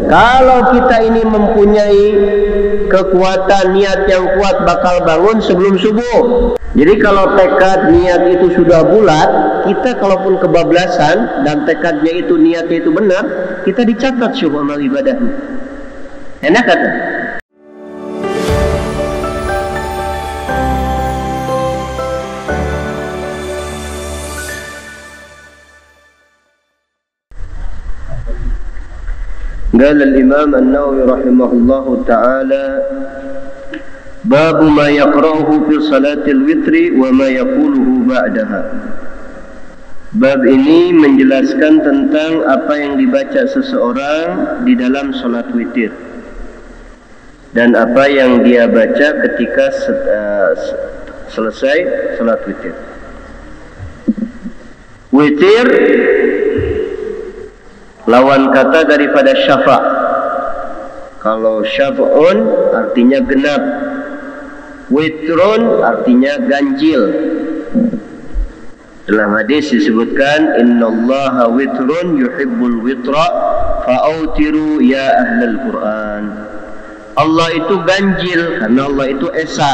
Kalau kita ini mempunyai kekuatan niat yang kuat bakal bangun sebelum subuh. Jadi kalau tekad niat itu sudah bulat, kita kalaupun kebablasan dan tekadnya itu niatnya itu benar, kita dicatat syukur amal ibadahnya. Enak kata? قال الإمام النووي رحمه الله تعالى باب ما يقرأه في صلاة الوتر وما يقوله بعدها. Bab ini menjelaskan tentang apa yang dibaca seseorang di dalam salat witir dan apa yang dia baca ketika selesai salat witir. Witir lawan kata daripada syafa'. Kalau syafa'un artinya genap, witrun artinya ganjil. Dalam hadis disebutkan innallaha witrun yuhibbul witra fa'autiru ya ahlal Quran. Allah itu ganjil karena Allah itu esa,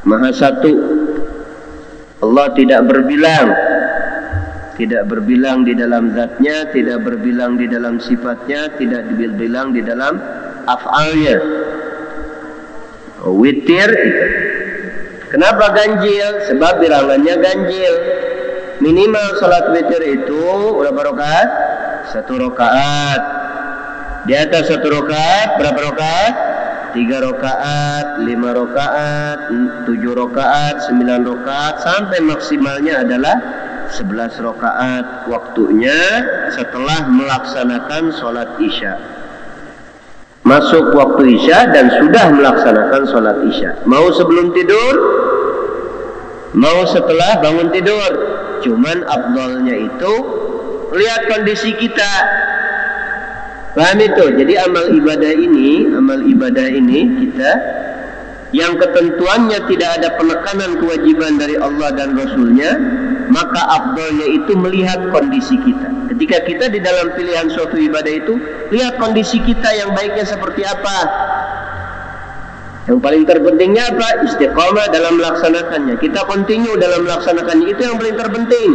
maha satu. Allah tidak berbilang, tidak berbilang di dalam zatnya, tidak berbilang di dalam sifatnya, tidak berbilang di dalam af'alnya. Witir, kenapa ganjil? Sebab bilangannya ganjil. Minimal salat witir itu berapa rakaat? 1 rakaat. Di atas 1 rakaat berapa rakaat? 3 rakaat, 5 rakaat, 7 rakaat, 9 rakaat, sampai maksimalnya adalah 11 rakaat. Waktunya setelah melaksanakan sholat isya. Masuk waktu isya dan sudah melaksanakan sholat isya. Mau sebelum tidur, mau setelah bangun tidur. Cuman afdalnya itu lihat kondisi kita. Paham itu? Jadi amal ibadah ini kita yang ketentuannya tidak ada penekanan kewajiban dari Allah dan Rasulnya, maka afdalnya itu melihat kondisi kita. Ketika kita di dalam pilihan suatu ibadah itu, lihat kondisi kita yang baiknya seperti apa. Yang paling terpentingnya apa? Istiqamah dalam melaksanakannya. Kita continue dalam melaksanakannya. Itu yang paling terpenting.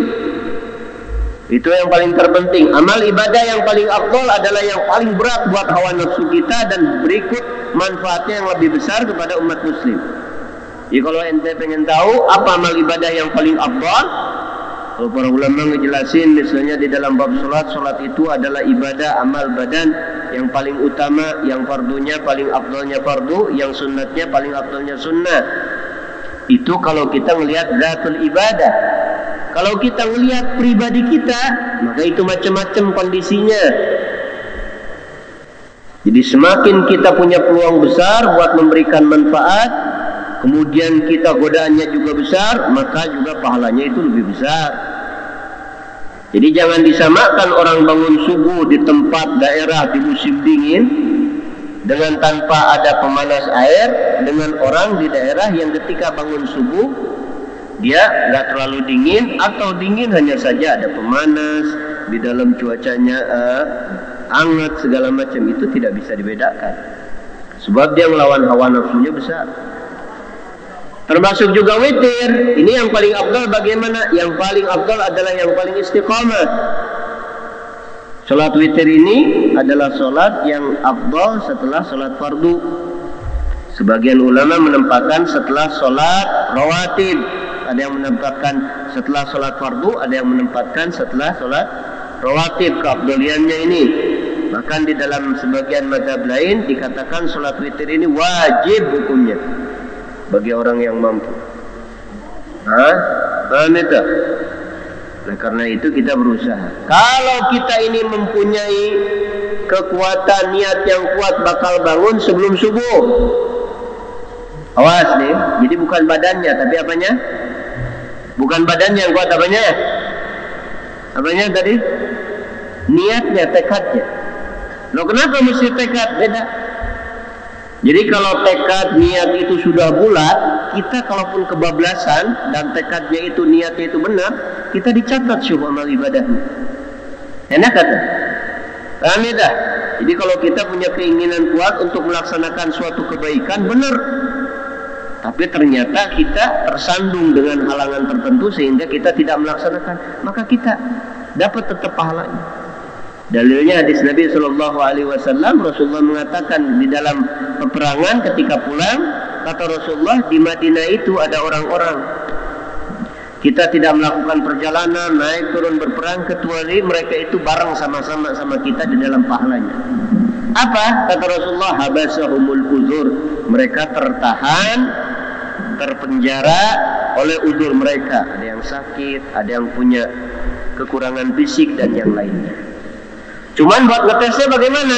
Itu yang paling terpenting. Amal ibadah yang paling afdal adalah yang paling berat buat hawa nafsu kita dan berikut manfaatnya yang lebih besar kepada umat muslim. Jadi kalau ente pengen tahu apa amal ibadah yang paling afdal, kalau para ulama ngejelasin misalnya di dalam bab salat itu adalah ibadah amal badan yang paling utama, yang fardunya paling afdalnya fardu, yang sunnatnya paling afdalnya sunnah. Itu kalau kita melihat zatul ibadah. Kalau kita melihat pribadi kita, maka itu macam-macam kondisinya. Jadi semakin kita punya peluang besar buat memberikan manfaat, kemudian kita godaannya juga besar, maka juga pahalanya itu lebih besar. Jadi jangan disamakan orang bangun subuh di tempat daerah di musim dingin dengan tanpa ada pemanas air, dengan orang di daerah yang ketika bangun subuh dia nggak terlalu dingin atau dingin hanya saja ada pemanas, di dalam cuacanya hangat segala macam. Itu tidak bisa dibedakan sebab dia melawan hawa nafsunya besar. Termasuk juga witir. Ini yang paling afdal bagaimana? Yang paling afdal adalah yang paling istiqamah. Salat witir ini adalah salat yang afdal setelah salat fardu. Sebagian ulama menempatkan setelah salat rawatib. Ada yang menempatkan setelah salat fardu, ada yang menempatkan setelah salat rawatib. Keafdaliannya ini. Bahkan di dalam sebagian mazhab lain dikatakan salat witir ini wajib hukumnya bagi orang yang mampu. Paham itu? Nah karena itu kita berusaha. Kalau kita ini mempunyai kekuatan niat yang kuat bakal bangun sebelum subuh. Awas nih, jadi bukan badannya tapi apanya? Bukan badannya yang kuat, apanya? Apanya tadi? Niatnya, tekadnya. Loh kenapa mesti tekad? Beda. Jadi kalau tekad niat itu sudah bulat, kita kalaupun kebablasan dan tekadnya itu niatnya itu benar, kita dicatat syukur amal ibadahnya. Enak kata? Paham ya dah? Jadi kalau kita punya keinginan kuat untuk melaksanakan suatu kebaikan, benar. Tapi ternyata kita tersandung dengan halangan tertentu sehingga kita tidak melaksanakan, maka kita dapat tetap pahalanya. Dalilnya hadis Nabi SAW, Rasulullah mengatakan di dalam peperangan ketika pulang, kata Rasulullah, di Madinah itu ada orang-orang, kita tidak melakukan perjalanan naik turun berperang kecuali mereka itu bareng sama-sama sama kita di dalam pahalanya. Apa? Kata Rasulullah, habasahumul uzur, mereka tertahan, terpenjara oleh uzur mereka. Ada yang sakit, ada yang punya kekurangan fisik dan yang lainnya. Cuman buat ngetesnya bagaimana?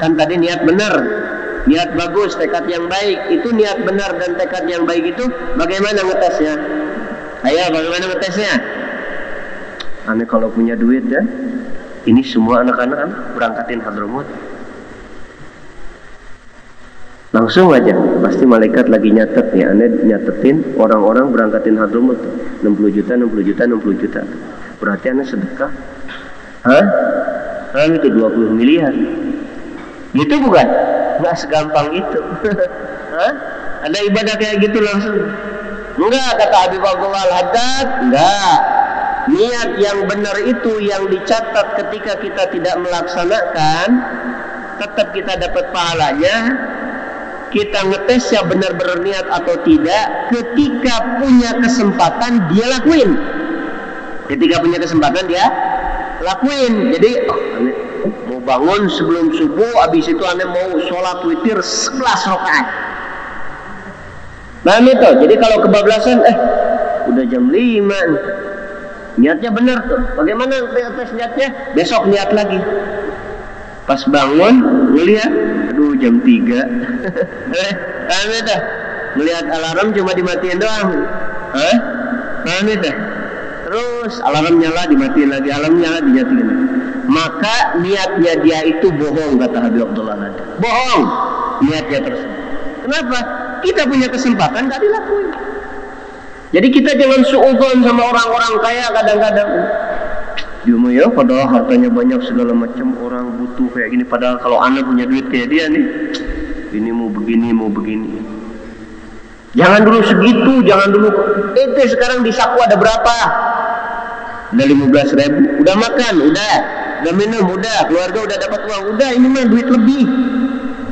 Kan tadi niat benar, niat bagus, tekad yang baik. Itu niat benar dan tekad yang baik itu bagaimana ngetesnya? Ayo, bagaimana ngetesnya? Aneh kalau punya duit ya, ini semua anak-anak berangkatin Hadramut. Langsung aja, pasti malaikat lagi nyatet ya, aneh nyatetin orang-orang berangkatin Hadramut 60 juta, 60 juta, 60 juta. Berarti aneh sedekah. Hah? Kan itu 20 miliar. Gitu bukan? Nggak segampang itu. Hah? Ada ibadah kayak gitu langsung? Enggak, kata Habib Abdullah Al-Haddad. Enggak. Niat yang benar itu yang dicatat ketika kita tidak melaksanakan, tetap kita dapat pahalanya. Kita ngetesnya benar-benar niat atau tidak ketika punya kesempatan dia lakuin. Ketika punya kesempatan dia lakuin. Jadi aneh mau bangun sebelum subuh, habis itu aneh mau sholat witir 11 rakaat. Paham itu? Jadi kalau kebablasan, udah jam 5 nih. Niatnya benar tuh. Bagaimana tes niatnya? Besok niat lagi. Pas bangun ngelihat, aduh jam 3. Paham itu? Ngelihat alarm cuma dimatiin doang. Paham itu? Terus alarm nyala dimatiin lagi, alarm nyala dimatiin lagi. Maka niatnya dia itu bohong, kata Habib Abdullah Haddad. Bohong niatnya tersebut. Kenapa? Kita punya kesempatan gak dilakuin. Jadi kita jangan suudzon sama orang-orang kaya kadang-kadang. Cuma ya, padahal hartanya banyak segala macam, orang butuh kayak gini. Padahal kalau anak punya duit kayak dia nih, ini mau begini, mau begini. Jangan dulu segitu, jangan dulu. Sekarang di saku ada berapa? Udah 15.000. Udah makan, udah minum, udah keluarga udah dapat uang, udah ini mah duit lebih.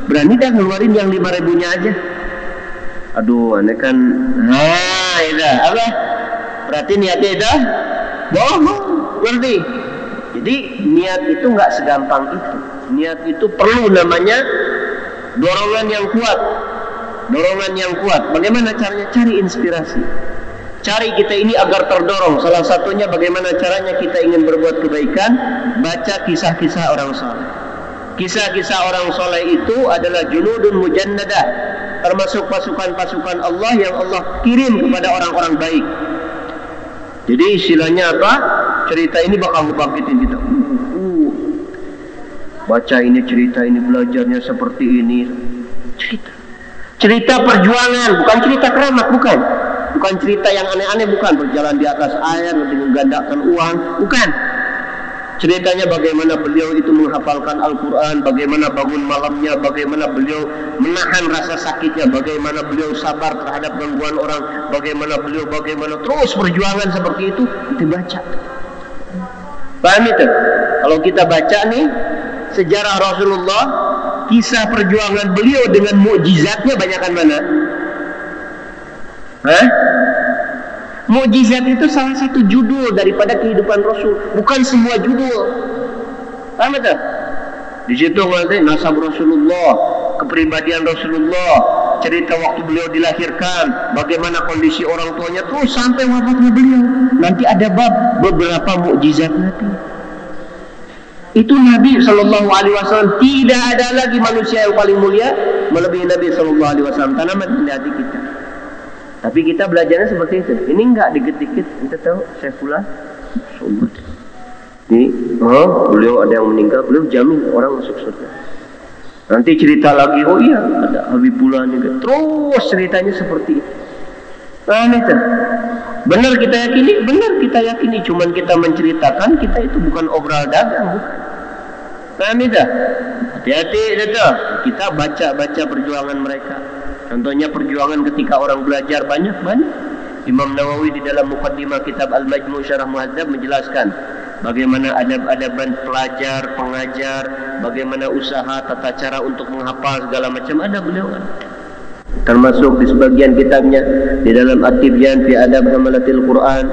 Berani dah ngeluarin yang 5.000-nya aja. Aduh, aneh kan. Itu apa? Berarti niatnya itu bohong, ngerti? Jadi niat itu nggak segampang itu. Niat itu perlu namanya dorongan yang kuat. Dorongan yang kuat. Bagaimana caranya? Cari inspirasi. Cari kita ini agar terdorong. Salah satunya bagaimana caranya kita ingin berbuat kebaikan? Baca kisah-kisah orang soleh. Kisah-kisah orang soleh itu adalah junudun mujannadah, termasuk pasukan-pasukan Allah yang Allah kirim kepada orang-orang baik. Jadi istilahnya apa? Cerita ini bakal ngebangkitin kita. Baca ini cerita ini, belajarnya seperti ini. Cerita perjuangan, bukan cerita keramat, bukan cerita yang aneh-aneh, bukan berjalan di atas air dengan menggandakan uang, bukan. Ceritanya bagaimana beliau itu menghafalkan Al-Quran, bagaimana bangun malamnya, bagaimana beliau menahan rasa sakitnya, bagaimana beliau sabar terhadap gangguan orang, bagaimana terus perjuangan seperti itu, kita baca. Paham itu? Kalau kita baca nih sejarah Rasulullah, kisah perjuangan beliau dengan mukjizatnya banyakan mana? Mukjizat itu salah satu judul daripada kehidupan Rasul, bukan semua judul. Paham itu? Di situ nanti nasab Rasulullah, kepribadian Rasulullah, cerita waktu beliau dilahirkan, bagaimana kondisi orang tuanya, terus sampai wafatnya beliau. Nanti ada bab beberapa mukjizat Nabi. Itu Nabi SAW. Tidak ada lagi manusia yang paling mulia melebihi Nabi SAW. Tanaman di hati kita. Tapi kita belajarnya seperti itu. Ini enggak dikit-dikit kita tahu Syekhullah sobat. Ini beliau ada yang meninggal, beliau jamin orang masuk surga. Nanti cerita lagi, oh iya ada Habibullah nih. Terus ceritanya seperti itu. Nah itu. Benar kita yakini, cuman kita menceritakan, kita itu bukan obral dagang, bukan. Paham tidak? Hati-hati itu. Kita baca perjuangan mereka. Contohnya perjuangan ketika orang belajar banyak. Imam Nawawi di dalam muqaddimah kitab Al-Majmu' Syarah Muhadzab menjelaskan bagaimana adab-adaban pelajar, pengajar, bagaimana usaha, tata cara untuk menghafal segala macam ada beliau. Termasuk di sebagian kitabnya di dalam At-Tibyan fi Adab Hamalatil Quran,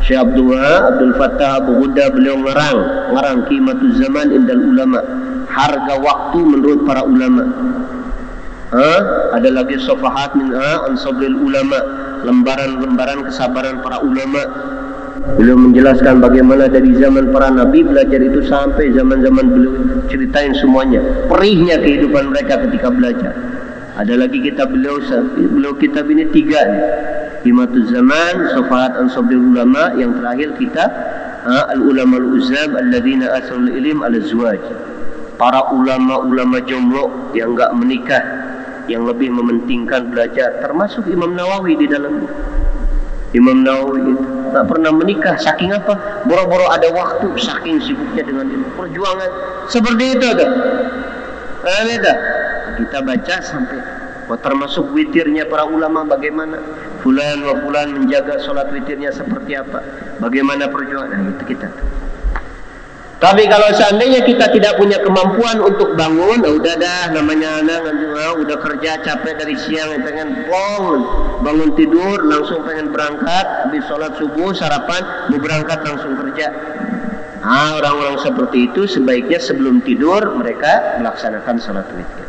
Syekh Abdul Fattah Abu Ghudda beliau ngarang qimatuz zaman indal ulama, harga waktu menurut para ulama. Ada lagi safahat min ansabril ulama, lembaran-lembaran kesabaran para ulama. Beliau menjelaskan bagaimana dari zaman para nabi belajar itu sampai zaman-zaman beliau, ceritain semuanya, perihnya kehidupan mereka ketika belajar. Ada lagi kitab beliau kitab ini 3 nih. Qimatuz zaman, safahat ansabril ulama, yang terakhir kitab al-ulama al-uzzab alladzina asrul ilm al-azwaj. Para ulama-ulama jomblo yang enggak menikah, yang lebih mementingkan belajar, termasuk Imam Nawawi di dalamnya. Imam Nawawi itu tak pernah menikah, saking apa? Boro-boro ada waktu, saking sibuknya dengan perjuangan. Seperti itu tuh. Kita baca sampai termasuk witirnya para ulama, bagaimana fulan wa fulan menjaga sholat witirnya seperti apa, bagaimana perjuangan itu kita. Tapi kalau seandainya kita tidak punya kemampuan untuk bangun, udah dah, namanya anak udah kerja capek dari siang, pengen bangun tidur langsung pengen berangkat, habis sholat subuh sarapan mau berangkat langsung kerja. Orang-orang seperti itu sebaiknya sebelum tidur mereka melaksanakan sholat witir.